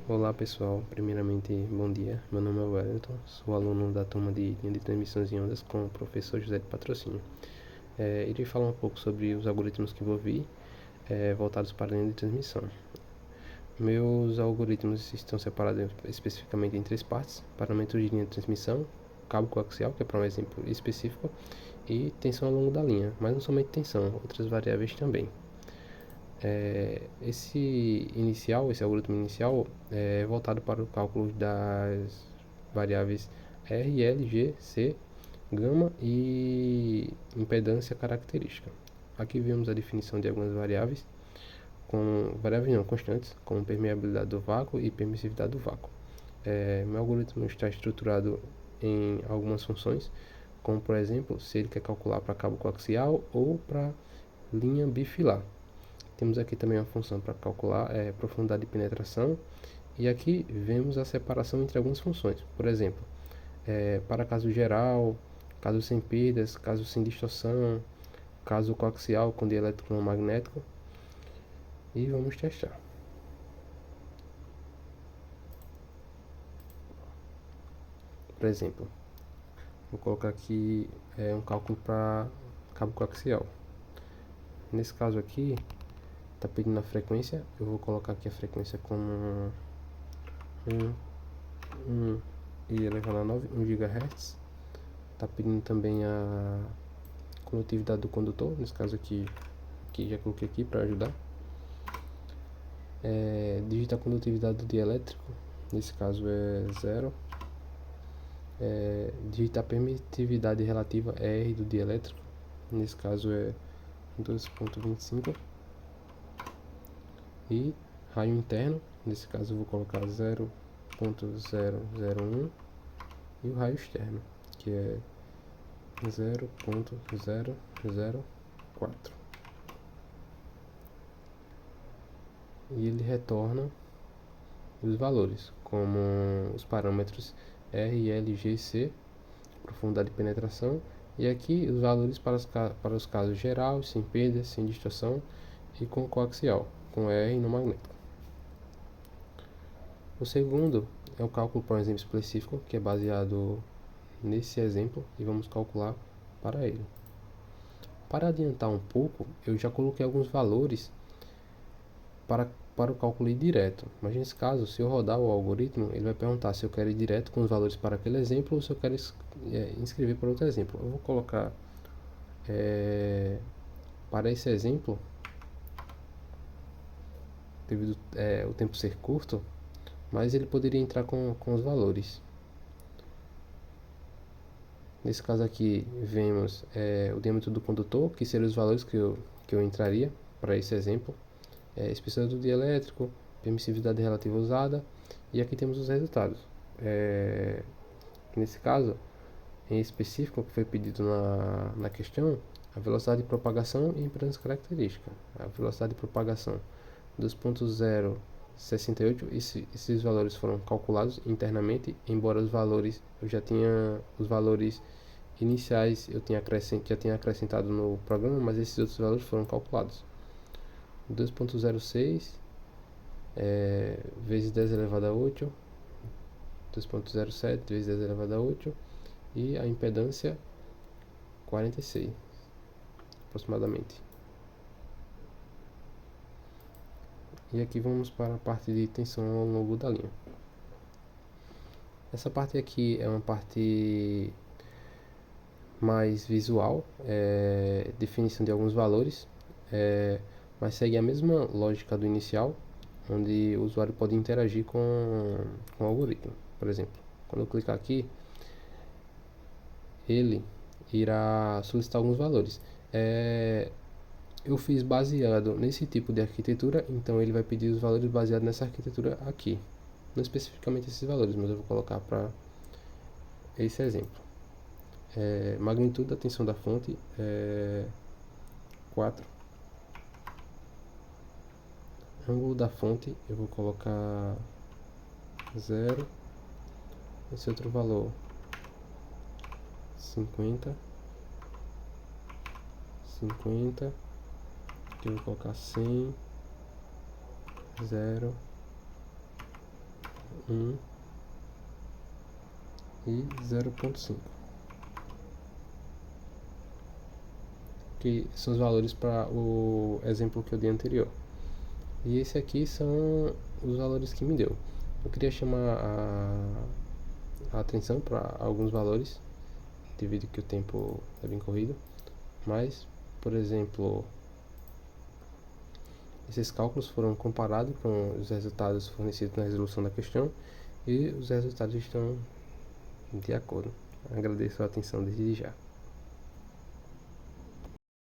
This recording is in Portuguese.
Olá pessoal, primeiramente bom dia, meu nome é Wellington, sou aluno da turma de linha de transmissões em ondas com o professor José de Patrocínio. Irei falar um pouco sobre os algoritmos que envolvi voltados para a linha de transmissão. Meus algoritmos estão separados especificamente em três partes: parâmetros de linha de transmissão, cabo coaxial, que é para um exemplo específico, e tensão ao longo da linha, mas não somente tensão, outras variáveis também. Esse algoritmo inicial é voltado para o cálculo das variáveis R, L, G, C, gama e impedância característica. Aqui vemos a definição de algumas variáveis, constantes, como permeabilidade do vácuo e permissividade do vácuo. Meu algoritmo está estruturado em algumas funções, como por exemplo, se ele quer calcular para cabo coaxial ou para linha bifilar. Temos aqui também a função para calcular profundidade de penetração, e aqui vemos a separação entre algumas funções. Por exemplo, para caso geral, caso sem perdas, caso sem distorção, caso coaxial com dielétrico não magnético. E vamos testar. Por exemplo, vou colocar aqui um cálculo para cabo coaxial. Nesse caso aqui, está pedindo a frequência. Eu vou colocar aqui a frequência como 1 e elevado a 9, 1 GHz. Está pedindo também a condutividade do condutor, nesse caso aqui já coloquei aqui para ajudar. Digita a condutividade do dielétrico, nesse caso é 0. Digita a permitividade relativa R do dielétrico, nesse caso é 2,25. E raio interno, nesse caso eu vou colocar 0,001. E o raio externo, que é 0,004. E ele retorna os valores, como os parâmetros R, L, G, C, profundidade de penetração, e aqui os valores para os casos geral, sem perda, sem distorção e com coaxial, com R no magnético. O segundo é o cálculo para um exemplo específico, que é baseado nesse exemplo, e vamos calcular para ele. Para adiantar um pouco, eu já coloquei alguns valores para o cálculo ir direto. Mas nesse caso, se eu rodar o algoritmo, ele vai perguntar se eu quero ir direto com os valores para aquele exemplo ou se eu quero inscrever para outro exemplo. Eu vou colocar para esse exemplo, devido o tempo ser curto, mas ele poderia entrar com os valores. Nesse caso aqui, vemos o diâmetro do condutor, que seriam os valores que eu entraria para esse exemplo. Espessidade do dielétrico, permissividade relativa usada, e aqui temos os resultados. Nesse caso, em específico, que foi pedido na questão, a velocidade de propagação e impedância característica. A velocidade de propagação 2.068, esses valores foram calculados internamente, embora os valores os valores iniciais já tinha acrescentado no programa, mas esses outros valores foram calculados. 2.06 vezes 10 elevado a 8, 2.07 vezes 10 elevado a 8, e a impedância 46 aproximadamente. E aqui vamos para a parte de tensão ao longo da linha. Essa parte aqui é uma parte mais visual, definição de alguns valores, mas segue a mesma lógica do inicial, onde o usuário pode interagir com o algoritmo. Por exemplo, quando eu clicar aqui, ele irá solicitar alguns valores. Eu fiz baseado nesse tipo de arquitetura, então ele vai pedir os valores baseados nessa arquitetura aqui. Não especificamente esses valores, mas eu vou colocar para esse exemplo. Magnitude da tensão da fonte é 4. Ângulo da fonte eu vou colocar 0. Esse outro valor 50. Aqui eu vou colocar 100, 0 1 e 0,5, que são os valores para o exemplo que eu dei anterior. E esse aqui são os valores que me deu. Eu queria chamar a atenção para alguns valores, devido que o tempo é bem corrido. Mas, por exemplo, esses cálculos foram comparados com os resultados fornecidos na resolução da questão e os resultados estão de acordo. Agradeço a atenção desde já.